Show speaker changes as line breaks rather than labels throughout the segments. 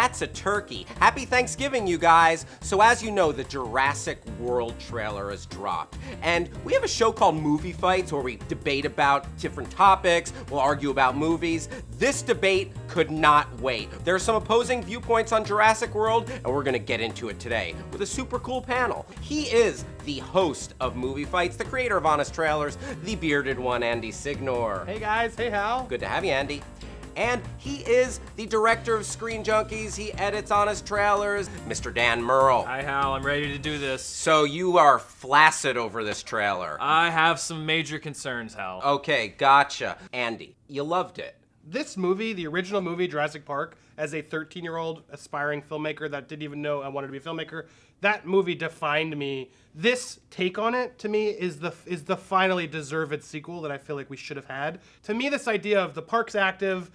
that's a turkey. Happy Thanksgiving, you guys. So as you know, the Jurassic World trailer has dropped. And we have a show called Movie Fights where we debate about different topics, we'll argue about movies. This debate could not wait. There are some opposing viewpoints on Jurassic World, and we're gonna get into it today with a super cool panel. He is the host of Movie Fights, the creator of Honest Trailers, the bearded one, Andy Signore.
Hey guys, hey Hal.
Good to have you, Andy. And he is the director of Screen Junkies. He edits Honest Trailers, Mr. Dan Murrell.
Hi Hal, I'm ready to do this.
So you are flaccid over this trailer.
I have some major concerns, Hal.
Okay, gotcha. Andy, you loved it.
This movie, the original movie, Jurassic Park, as a 13-year-old aspiring filmmaker that didn't even know I wanted to be a filmmaker, that movie defined me. This take on it, to me, is the finally deserved sequel that I feel like we should have had. To me, this idea of the park's active,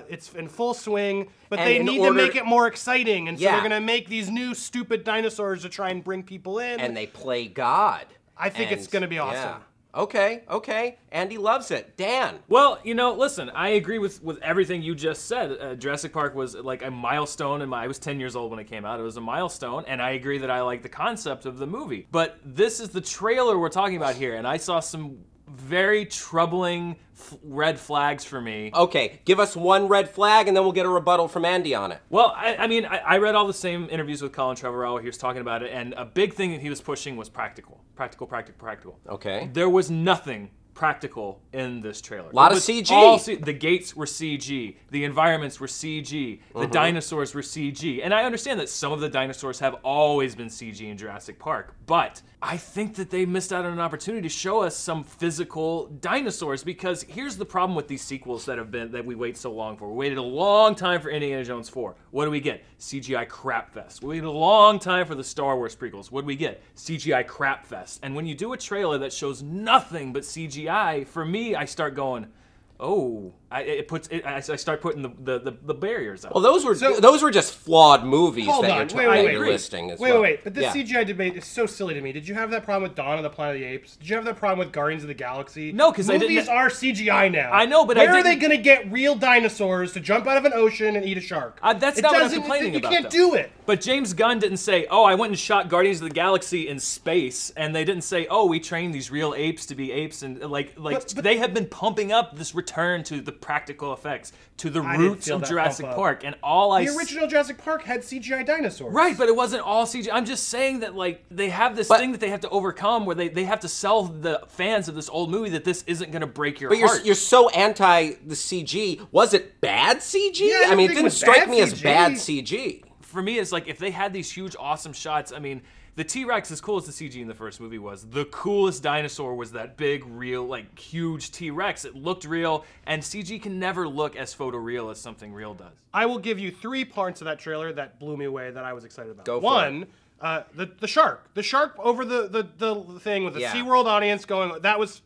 it's in full swing, but they need to make it more exciting, and so they're gonna make these new stupid dinosaurs to try and bring people in.
And they play God.
I think it's gonna be awesome.
Yeah. Okay. Andy loves it. Dan.
Well, you know, listen, I agree with everything you just said. Jurassic Park was like a milestone, and I was 10 years old when it came out. It was a milestone, and I agree that I like the concept of the movie. But this is the trailer we're talking about here, and I saw some very troubling red flags for me.
Okay, give us one red flag and then we'll get a rebuttal from Andy on it.
Well, I mean, I read all the same interviews with Colin Trevorrow. He was talking about it, and a big thing that he was pushing was practical. Practical.
Okay.
There was nothing practical in this trailer.
A lot of CG.
The gates were CG. The environments were CG. The dinosaurs were CG. And I understand that some of the dinosaurs have always been CG in Jurassic Park, but I think that they missed out on an opportunity to show us some physical dinosaurs, because here's the problem with these sequels that we wait so long for. We waited a long time for Indiana Jones 4. What do we get? CGI crap fest. We waited a long time for the Star Wars prequels. What do we get? CGI crap fest. And when you do a trailer that shows nothing but CGI, for me, I start going, oh, I start putting the barriers up.
Well, those were just flawed movies that you're listing as well.
Wait. But this CGI debate is so silly to me. Did you have that problem with Dawn of the Planet of the Apes? Did you have that problem with Guardians of the Galaxy?
No, because
movies are CGI now.
I know, but
where are they going to get real dinosaurs to jump out of an ocean and eat a shark?
That's not what I'm complaining about.
You can't do it.
But James Gunn didn't say, oh, I went and shot Guardians of the Galaxy in space, and they didn't say, oh, we trained these real apes to be apes, and but they have been pumping up this return to the practical effects, to the roots of Jurassic Park, and
the original Jurassic Park had CGI dinosaurs.
Right, but it wasn't all CGI. I'm just saying that, like, they have this thing that they have to overcome, where they have to sell the fans of this old movie that this isn't going to break your heart.
But you're so anti the CG. Was it bad CG?
Yeah,
I mean, it didn't strike me as bad CG.
For me, it's like, if they had these huge, awesome shots, I mean, the T-Rex, as cool as the CG in the first movie was, the coolest dinosaur was that big, real, like, huge T-Rex. It looked real, and CG can never look as photoreal as something real does.
I will give you 3 parts of that trailer that blew me away that I was excited about.
Go for it.
The shark. The shark over the thing with the SeaWorld audience going, that was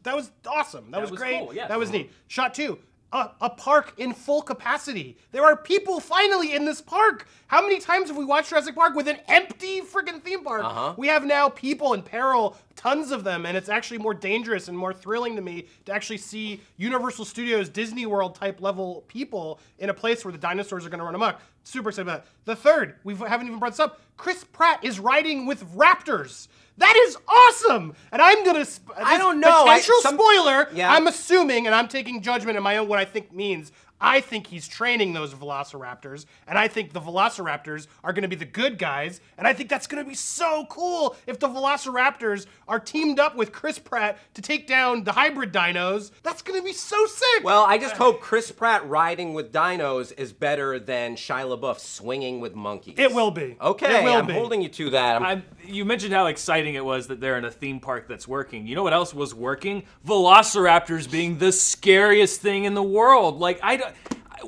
awesome. That was great.
Cool, yes.
That was neat. Shot 2. A park in full capacity. There are people finally in this park. How many times have we watched Jurassic Park with an empty freaking theme park? We have now people in peril, tons of them, and it's actually more dangerous and more thrilling to me to actually see Universal Studios, Disney World type level people in a place where the dinosaurs are gonna run amok. Super excited about it. The third, we haven't even brought this up, Chris Pratt is riding with raptors. That is awesome! And I'm gonna,
I don't know.
Potential spoiler, I'm assuming, and I'm taking judgment in my own what I think means. I think he's training those velociraptors, and I think the velociraptors are gonna be the good guys, and I think that's gonna be so cool if the velociraptors are teamed up with Chris Pratt to take down the hybrid dinos. That's gonna be so sick!
Well, I just hope Chris Pratt riding with dinos is better than Shia LaBeouf swinging with monkeys.
It will be.
Okay, I'm holding you to that.
You mentioned how exciting it was that they're in a theme park that's working. You know what else was working? Velociraptors being the scariest thing in the world. Like,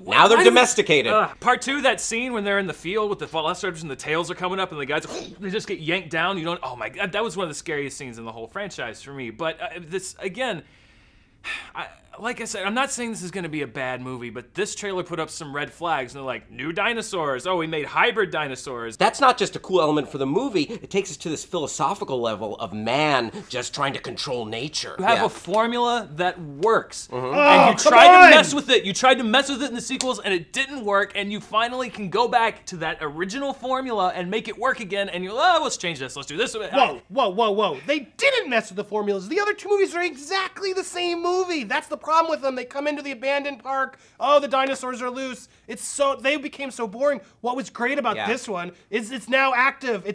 now they're domesticated.
Part 2, that scene when they're in the field with the velociraptors and the tails are coming up and the guys, they just get yanked down. You don't, oh my God, that was one of the scariest scenes in the whole franchise for me. But this, again, like I said, I'm not saying this is gonna be a bad movie, but this trailer put up some red flags, and they're like, new dinosaurs. Oh, we made hybrid dinosaurs.
That's not just a cool element for the movie. It takes us to this philosophical level of man just trying to control nature.
You have a formula that works,
Oh,
and you tried to mess with it. You tried to mess with it in the sequels, and it didn't work, and you finally can go back to that original formula and make it work again, and you're, oh, let's change this, let's do this.
Whoa. They didn't mess with the formulas. The other two movies are exactly the same movie. That's the problem with them. They come into the abandoned park. Oh, the dinosaurs are loose. They became so boring. What was great about this one is it's now active.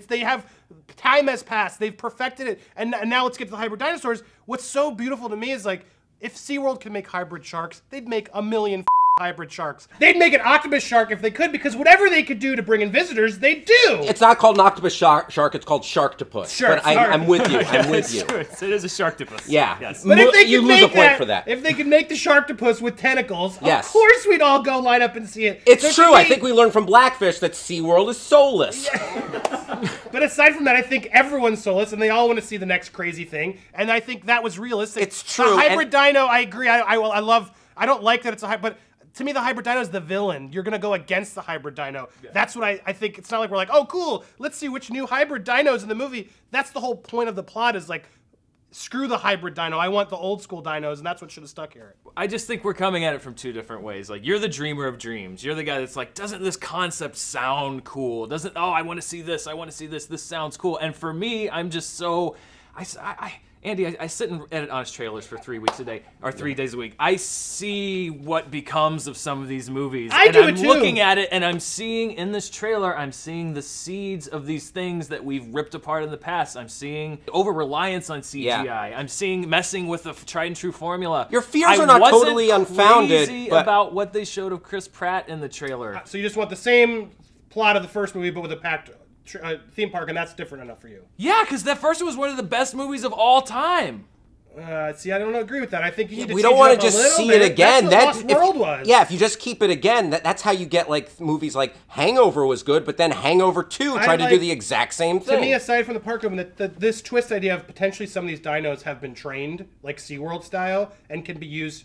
Time has passed. They've perfected it. And now let's get to the hybrid dinosaurs. What's so beautiful to me is like, if SeaWorld could make hybrid sharks, they'd make a million hybrid sharks. They'd make an octopus shark if they could, because whatever they could do to bring in visitors, they do.
It's not called an octopus shark, it's called Sharktopus. But I'm with you, I'm with you.
It is a Sharktopus.
Yeah.
Yes.
But if they
you
could
lose
make
a point for that.
If they could make the Sharktopus with tentacles,
yes,
of course we'd all go line up and see it.
It's true, I think we learned from Blackfish that SeaWorld is soulless.
But aside from that, I think everyone's soulless, and they all want to see the next crazy thing, and I think that was realistic.
It's true.
The hybrid dino, I agree. I don't like that it's a hybrid, but to me, the hybrid dino is the villain. You're gonna go against the hybrid dino. Yeah. That's what I think. It's not like we're like, oh, cool, let's see which new hybrid dinos in the movie. That's the whole point of the plot, is like, screw the hybrid dino. I want the old school dinos, and that's what should have stuck here.
I just think we're coming at it from two different ways. Like, you're the dreamer of dreams. You're the guy that's like, doesn't this concept sound cool? Doesn't, oh, I want to see this. I want to see this. This sounds cool. And for me, I'm just so, Andy, I sit and edit Honest Trailers for 3 weeks a day, or 3 days a week. I see what becomes of some of these movies. I'm looking at it, and I'm seeing in this trailer, I'm seeing the seeds of these things that we've ripped apart in the past. I'm seeing over-reliance on CGI. Yeah. I'm seeing messing with the tried and true formula.
Your fears are not totally unfounded.
Crazy about what they showed of Chris Pratt in the trailer.
So you just want the same plot of the first movie, but with a packed theme park, and that's different enough for you.
Yeah, because that first one was one of the best movies of all time.
See, I don't agree with that. I think you need to
we don't want to just see it again.
That's what Lost World was.
Yeah, if you just keep it again, that's how you get like movies like Hangover was good, but then Hangover 2 tried to do the exact same thing.
To me, aside from the park opening, this twist idea of potentially some of these dinos have been trained, like SeaWorld style, and can be used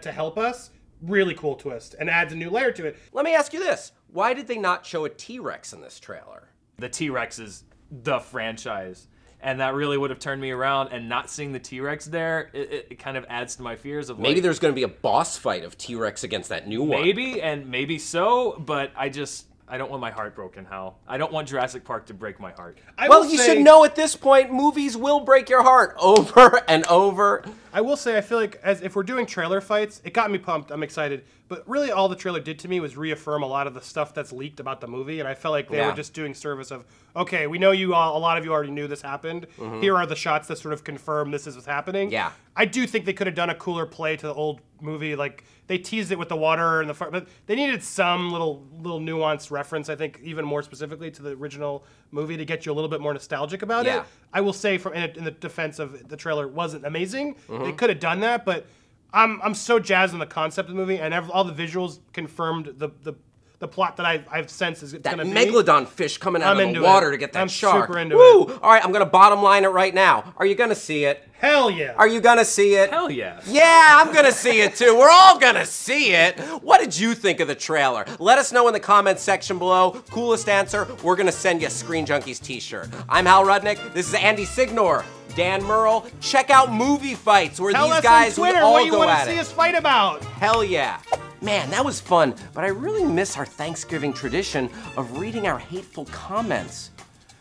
to help us, really cool twist, and adds a new layer to it.
Let me ask you this. Why did they not show a T-Rex in this trailer?
The T-Rex is the franchise, and that really would have turned me around, and not seeing the T-Rex there, it kind of adds to my fears of
maybe
like,
there's going to be a boss fight of T-Rex against that new one.
Maybe, and maybe so, but I don't want my heart broken, Hal. I don't want Jurassic Park to break my heart.
Well, you should know at this point, movies will break your heart over and over.
I will say, I feel like if we're doing trailer fights, it got me pumped. I'm excited. But really, all the trailer did to me was reaffirm a lot of the stuff that's leaked about the movie, and I felt like they were just doing service of, okay, we know you all, a lot of you already knew this happened. Here are the shots that sort of confirm this is what's happening.
Yeah.
I do think they could have done a cooler play to the old movie. Like, they teased it with the water and the fire, but they needed some little nuanced reference, I think, even more specifically to the original movie to get you a little bit more nostalgic about it. I will say, in the defense of the trailer, it wasn't amazing. They could have done that, but I'm so jazzed on the concept of the movie, and all the visuals confirmed the plot that I've sensed is going to be.
That megalodon fish coming out of the water to get that shark.
I'm super into it.
All right, I'm going to bottom line it right now. Are you going to see it?
Hell yeah.
Are you going to see it?
Hell yeah.
Yeah, I'm going to see it too. We're all going to see it. What did you think of the trailer? Let us know in the comments section below. Coolest answer, we're going to send you a Screen Junkies t-shirt. I'm Hal Rudnick. This is Andy Signore. Dan Murrell. Check out Movie Fights, where these guys
on Twitter
all
what you
go
want
at
to see
it.
us fight about.
Hell yeah. Man, that was fun, but I really miss our Thanksgiving tradition of reading our hateful comments.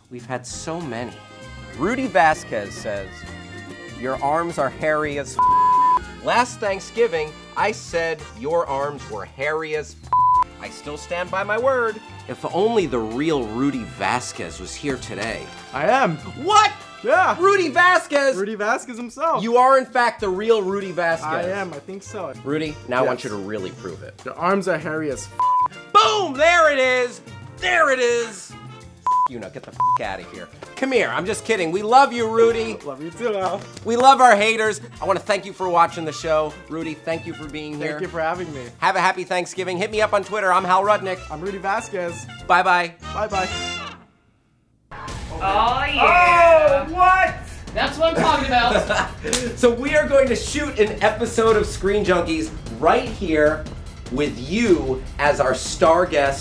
We've had so many. Rudy Vasquez says, your arms are hairy as f***. Last Thanksgiving, I said your arms were hairy as f***. I still stand by my word. If only the real Rudy Vasquez was here today.
I am.
What?
Yeah.
Rudy Vasquez!
Rudy Vasquez himself.
You are, in fact, the real Rudy Vasquez.
I am, I think so.
Rudy, now I want you to really prove it.
Your arms are hairy as f***.
Boom! There it is! There it is! You know, get the f*** out of here. Come here, I'm just kidding. We love you, Rudy.
Love you too, Al.
We love our haters. I want to thank you for watching the show. Rudy, thank you for being here.
Thank you for having me.
Have a happy Thanksgiving. Hit me up on Twitter. I'm Hal Rudnick.
I'm Rudy Vasquez.
Bye-bye.
Bye-bye.
Oh, yeah.
Oh, what?
That's what I'm talking about.
So we are going to shoot an episode of Screen Junkies right here with you as our star guest